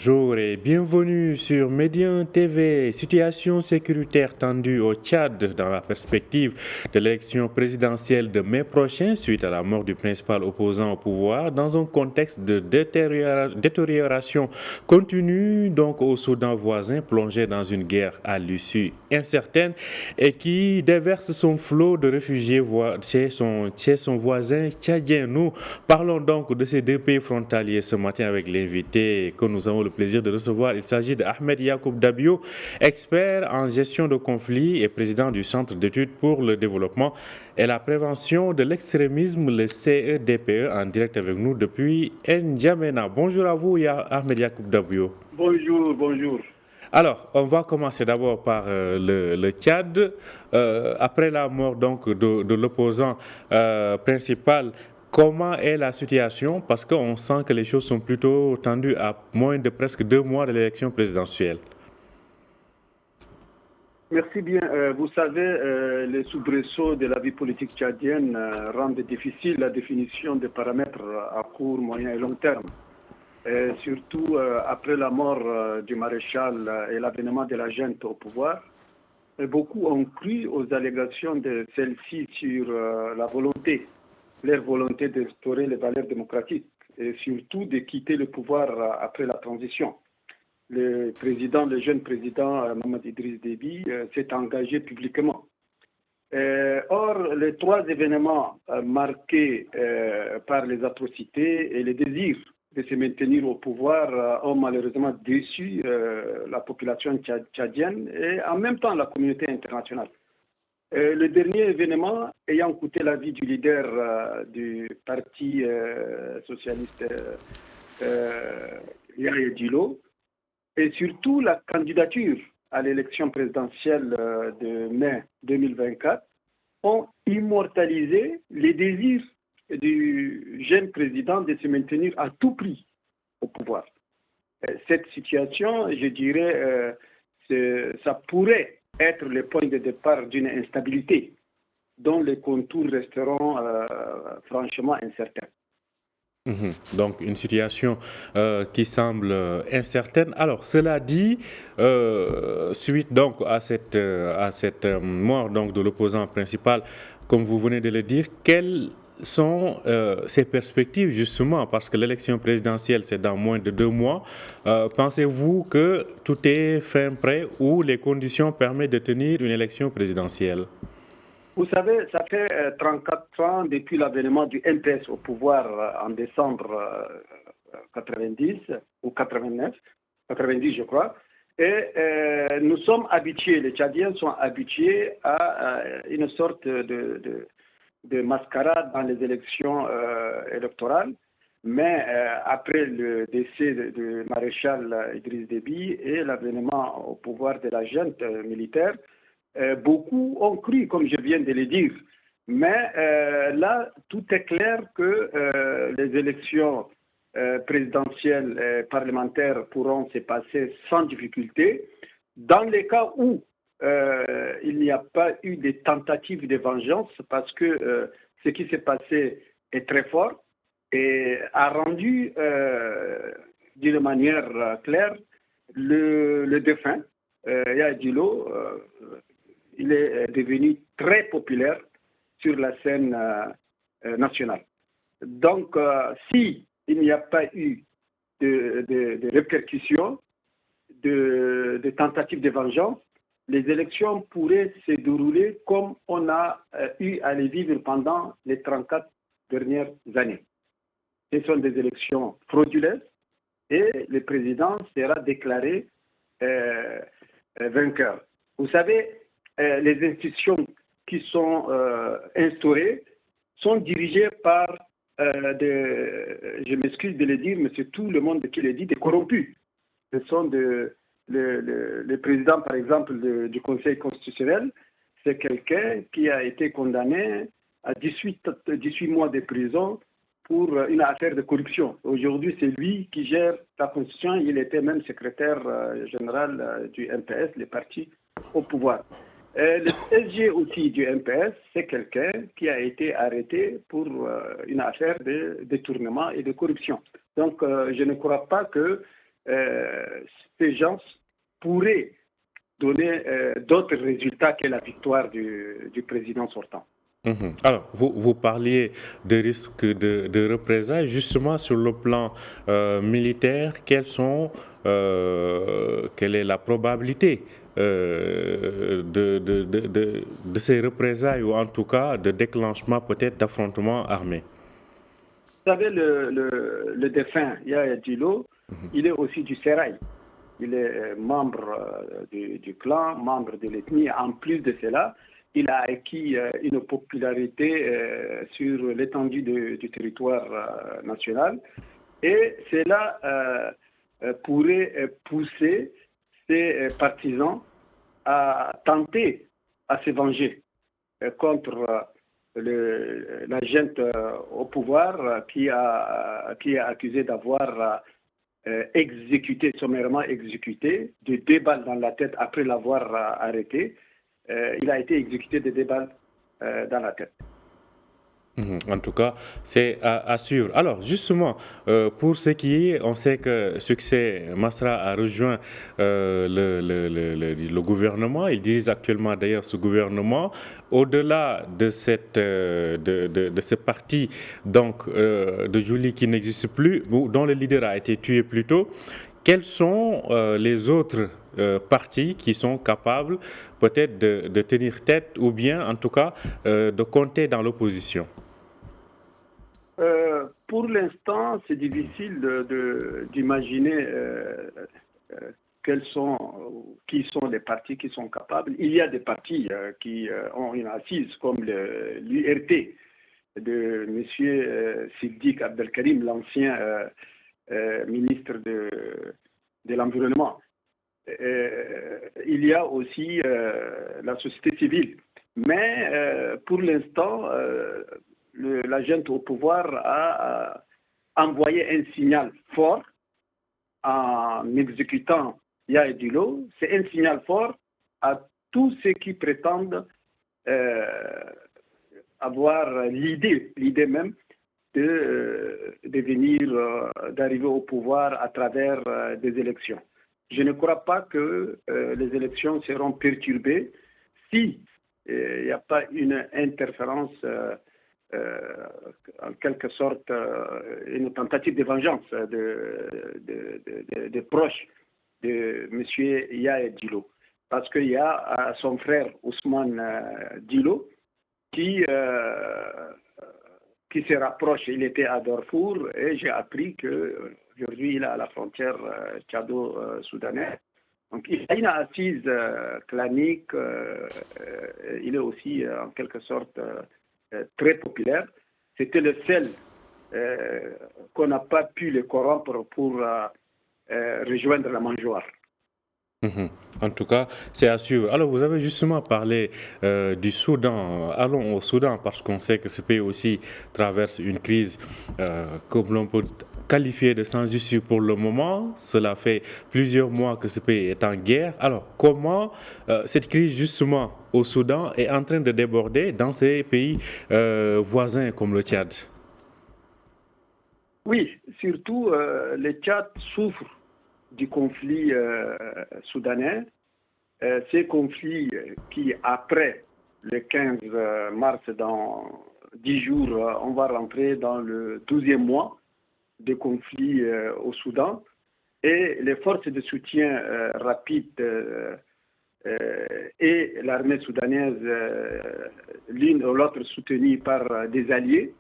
Bonjour et bienvenue sur Médien TV. Situation sécuritaire tendue au Tchad dans la perspective de l'élection présidentielle de mai prochain suite à la mort du principal opposant au pouvoir dans un contexte de détérioration continue donc au Soudan voisin plongé dans une guerre à l'issue incertaine et qui déverse son flot de réfugiés chez son voisin tchadien. Nous parlons donc de ces deux pays frontaliers ce matin avec l'invité que nous avons le plaisir de recevoir. Il s'agit d'Ahmed Yacoub Dabio, expert en gestion de conflits et président du Centre d'études pour le développement et la prévention de l'extrémisme, le CEDPE, en direct avec nous depuis N'Djamena. Bonjour à vous, Ahmed Yacoub Dabio. Bonjour, bonjour. Alors, on va commencer d'abord par le Tchad. Après la mort donc de l'opposant principal, comment est la situation? Parce qu'on sent que les choses sont plutôt tendues à moins de presque 2 mois de l'élection présidentielle. Merci bien. Vous savez, les soubresauts de la vie politique tchadienne rendent difficile la définition des paramètres à court, moyen et long terme. Surtout après la mort du maréchal et l'avènement de la junte au pouvoir. Et beaucoup ont cru aux allégations de celle-ci sur leur volonté d'instaurer les valeurs démocratiques et surtout de quitter le pouvoir après la transition. Le jeune président Mohamed Idriss Déby s'est engagé publiquement. Or, les trois événements marqués par les atrocités et les désirs de se maintenir au pouvoir ont malheureusement déçu la population tchadienne et en même temps la communauté internationale. Le dernier événement ayant coûté la vie du leader du parti socialiste Yahya Dilo et surtout la candidature à l'élection présidentielle de mai 2024 ont immortalisé les désirs du jeune président de se maintenir à tout prix au pouvoir. Cette situation, je dirais, ça pourrait être le point de départ d'une instabilité dont les contours resteront franchement incertains. Donc une situation qui semble incertaine. Alors cela dit, suite donc à cette mort donc de l'opposant principal, comme vous venez de le dire, quelles sont ces perspectives justement, parce que l'élection présidentielle c'est dans moins de 2 mois. Pensez-vous que tout est fin prêt ou les conditions permettent de tenir une élection présidentielle? Vous savez, ça fait 34 ans depuis l'avènement du MPS au pouvoir en décembre 90 ou 89, 90 je crois. Et nous sommes habitués, les Tchadiens sont habitués à une sorte de mascarade dans les élections électorales. Mais après le décès du maréchal Idriss Déby et l'avènement au pouvoir de la junte militaire, beaucoup ont cru, comme je viens de le dire. Mais là, tout est clair que les élections présidentielles et parlementaires pourront se passer sans difficulté. Dans les cas où il n'y a pas eu de tentative de vengeance, parce que ce qui s'est passé est très fort et a rendu d'une manière claire le défunt, Yahya Dilo, il est devenu très populaire sur la scène nationale. Donc, si il n'y a pas eu de répercussions, de tentatives de vengeance, les élections pourraient se dérouler comme on a eu à les vivre pendant les 34 dernières années. Ce sont des élections frauduleuses et le président sera déclaré vainqueur. Vous savez, les institutions qui sont instaurées sont dirigées par je m'excuse de le dire, mais c'est tout le monde qui le dit, des corrompus. Ce sont le président, par exemple, du Conseil constitutionnel, c'est quelqu'un qui a été condamné à 18 mois de prison pour une affaire de corruption. Aujourd'hui, c'est lui qui gère la Constitution. Il était même secrétaire général du MPS, le parti au pouvoir. Le SG aussi du MPS, c'est quelqu'un qui a été arrêté pour une affaire de détournement et de corruption. Donc, je ne crois pas que ces gens pourraient donner d'autres résultats que la victoire du président sortant. Alors, vous parliez de risques de représailles. Justement, sur le plan militaire, quelle est la probabilité de ces représailles, ou en tout cas de déclenchement peut-être d'affrontements armés? Vous savez, le défunt Yaya Dilo, il est aussi du Sérail. Il est membre du clan, membre de l'ethnie. En plus de cela, il a acquis une popularité sur l'étendue du territoire national. Et cela pourrait pousser ses partisans à tenter à se venger contre l'agent au pouvoir qui est accusé d'avoir sommairement exécuté, de 2 balles dans la tête après l'avoir arrêté. Il a été exécuté de 2 balles dans la tête. En tout cas, c'est à suivre. Alors, justement, pour ce qui est, on sait que Succès Masra a rejoint le gouvernement. Il dirige actuellement d'ailleurs ce gouvernement. Au-delà de ce parti donc, de Julie qui n'existe plus, dont le leader a été tué plus tôt, quels sont les autres partis qui sont capables peut-être de tenir tête, ou bien en tout cas de compter dans l'opposition? Pour l'instant, c'est difficile d'imaginer qui sont les partis qui sont capables. Il y a des partis qui ont une assise, comme l'URT de M. Siddiq Abdelkarim, l'ancien ministre de l'Environnement. Il y a aussi la société civile. Mais pour l'instant, l'agent au pouvoir a envoyé un signal fort en exécutant Yaya Dilo. C'est un signal fort à tous ceux qui prétendent avoir l'idée même d'arriver au pouvoir à travers des élections. Je ne crois pas que les élections seront perturbées si il n'y a pas une interférence, en quelque sorte, une tentative de vengeance des proches de M. Yaya Dilo. Parce qu'il y a son frère Ousmane Dilo qui se rapproche. Il était à Darfour et j'ai appris qu'aujourd'hui il est à la frontière tchado-soudanaise. Donc il a une assise clanique, il est aussi en quelque sorte très populaire. C'était le seul qu'on n'a pas pu le corrompre pour rejoindre la mangeoire. En tout cas, c'est à suivre. Alors, vous avez justement parlé du Soudan. Allons au Soudan, parce qu'on sait que ce pays aussi traverse une crise comme l'on peut qualifier de sans issue pour le moment. Cela fait plusieurs mois que ce pays est en guerre. Alors, comment cette crise, justement, au Soudan est en train de déborder dans ces pays voisins comme le Tchad? Oui, surtout le Tchad souffre du conflit soudanais. Ces conflits qui, après le 15 mars, dans 10 jours, on va rentrer dans le 12e mois de conflit au Soudan. Et les forces de soutien rapide et l'armée soudanaise, l'une ou l'autre soutenue par des alliés,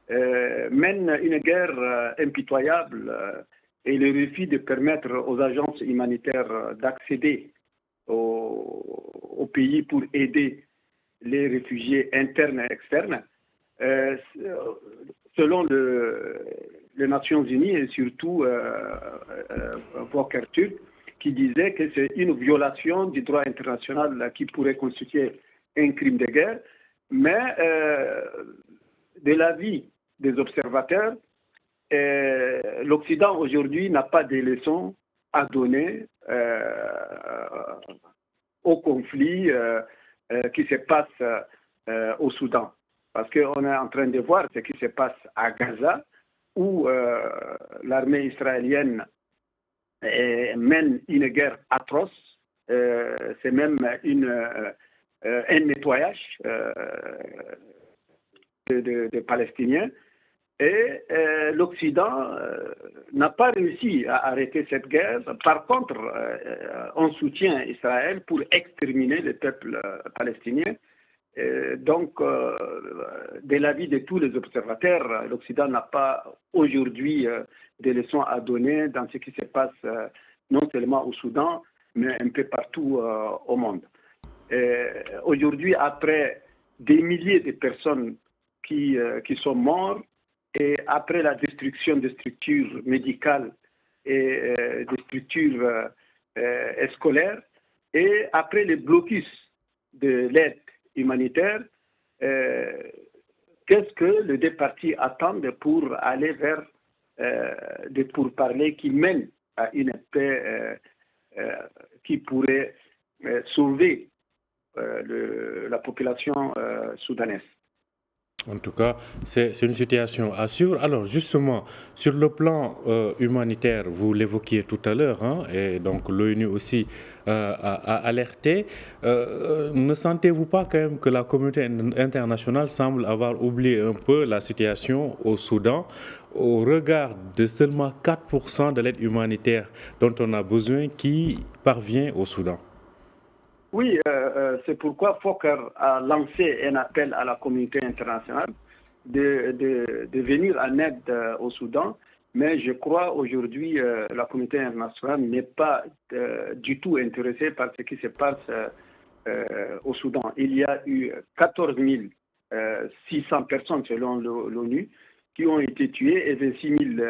mènent une guerre impitoyable et le refus de permettre aux agences humanitaires d'accéder au pays pour aider les réfugiés internes et externes. Selon les Nations Unies et surtout Volker Turk, qui disait que c'est une violation du droit international qui pourrait constituer un crime de guerre, mais de l'avis des observateurs, l'Occident aujourd'hui n'a pas de leçons à donner au conflit qui se passe au Soudan. Parce qu'on est en train de voir ce qui se passe à Gaza, où l'armée israélienne mène une guerre atroce. C'est même un nettoyage de Palestiniens. Et l'Occident n'a pas réussi à arrêter cette guerre. Par contre, on soutient Israël pour exterminer le peuple palestinien. Donc, de l'avis de tous les observateurs, l'Occident n'a pas aujourd'hui des leçons à donner dans ce qui se passe non seulement au Soudan, mais un peu partout au monde. Aujourd'hui, après des milliers de personnes qui sont mortes, et après la destruction des structures médicales et des structures scolaires, et après le blocus de l'aide humanitaire, qu'est-ce que les deux parties attendent pour aller vers des pourparlers qui mènent à une paix qui pourrait sauver la population soudanaise? En tout cas, c'est une situation à suivre. Alors justement, sur le plan humanitaire, vous l'évoquiez tout à l'heure, et donc l'ONU aussi a alerté. Ne sentez-vous pas quand même que la communauté internationale semble avoir oublié un peu la situation au Soudan au regard de seulement 4% de l'aide humanitaire dont on a besoin qui parvient au Soudan? Oui, c'est pourquoi Fokker a lancé un appel à la communauté internationale de venir en aide au Soudan. Mais je crois aujourd'hui la communauté internationale n'est pas du tout intéressée par ce qui se passe au Soudan. Il y a eu 14 600 personnes selon l'ONU qui ont été tuées et 26 000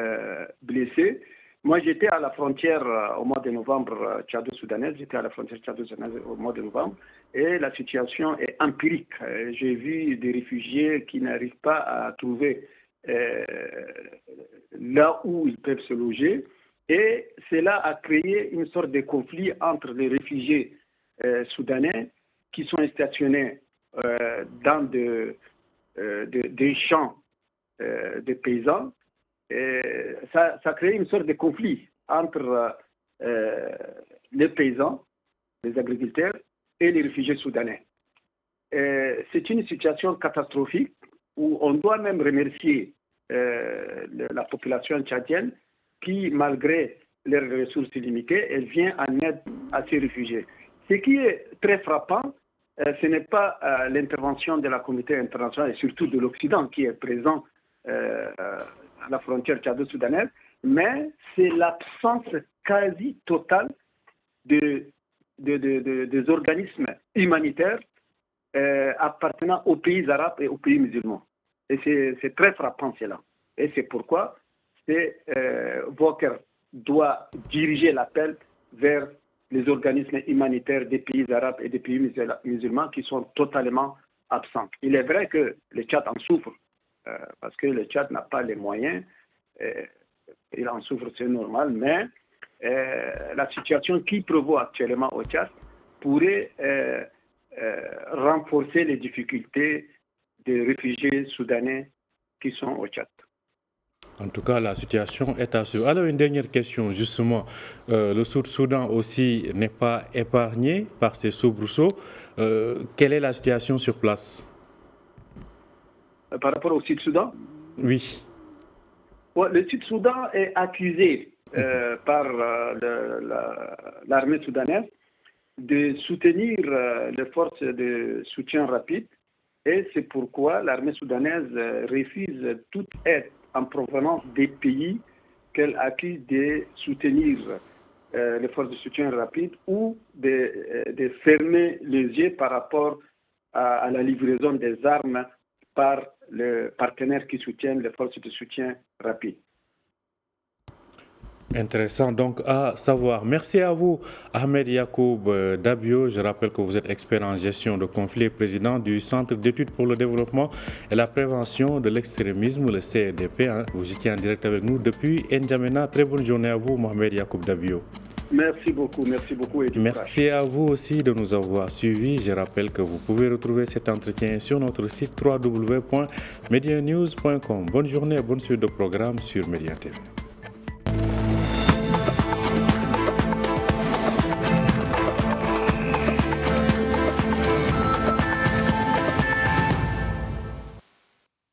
blessés. Moi, j'étais à la frontière au mois de novembre tchado-soudanaise. J'étais à la frontière tchado-soudanaise au mois de novembre et la situation est empirique. J'ai vu des réfugiés qui n'arrivent pas à trouver là où ils peuvent se loger. Et cela a créé une sorte de conflit entre les réfugiés soudanais qui sont stationnés dans des champs de paysans. Et ça crée une sorte de conflit entre les paysans, les agriculteurs et les réfugiés soudanais. C'est une situation catastrophique où on doit même remercier la population tchadienne qui, malgré leurs ressources limitées, elle vient en aide à ces réfugiés. Ce qui est très frappant, ce n'est pas l'intervention de la communauté internationale et surtout de l'Occident qui est présent à la frontière tchado-soudanaise, mais c'est l'absence quasi totale des organismes humanitaires appartenant aux pays arabes et aux pays musulmans. Et c'est très frappant cela. Et c'est pourquoi Volcker doit diriger l'appel vers les organismes humanitaires des pays arabes et des pays musulmans qui sont totalement absents. Il est vrai que le Tchad en souffre, parce que le Tchad n'a pas les moyens, il en souffre, c'est normal, mais la situation qui prévaut actuellement au Tchad pourrait renforcer les difficultés des réfugiés soudanais qui sont au Tchad. En tout cas, la situation est à suivre. Alors, une dernière question, justement. Le Sud-Soudan aussi n'est pas épargné par ces soubresauts. Quelle est la situation sur place? Par rapport au Sud-Soudan? Oui. Le Sud-Soudan est accusé par l'armée soudanaise de soutenir les forces de soutien rapide et c'est pourquoi l'armée soudanaise refuse toute aide en provenance des pays qu'elle accuse de soutenir les forces de soutien rapide ou de fermer les yeux par rapport à la livraison des armes par les partenaires qui soutiennent les forces de soutien rapide. Intéressant donc à savoir. Merci à vous, Ahmed Yacoub Dabio. Je rappelle que vous êtes expert en gestion de conflits et président du Centre d'études pour le développement et la prévention de l'extrémisme, le CDP. Vous étiez en direct avec nous depuis N'Djamena. Très bonne journée à vous, Mohamed Yacoub Dabio. Merci beaucoup. Merci à vous aussi de nous avoir suivis. Je rappelle que vous pouvez retrouver cet entretien sur notre site www.medianews.com. Bonne journée et bonne suite de programme sur Média TV.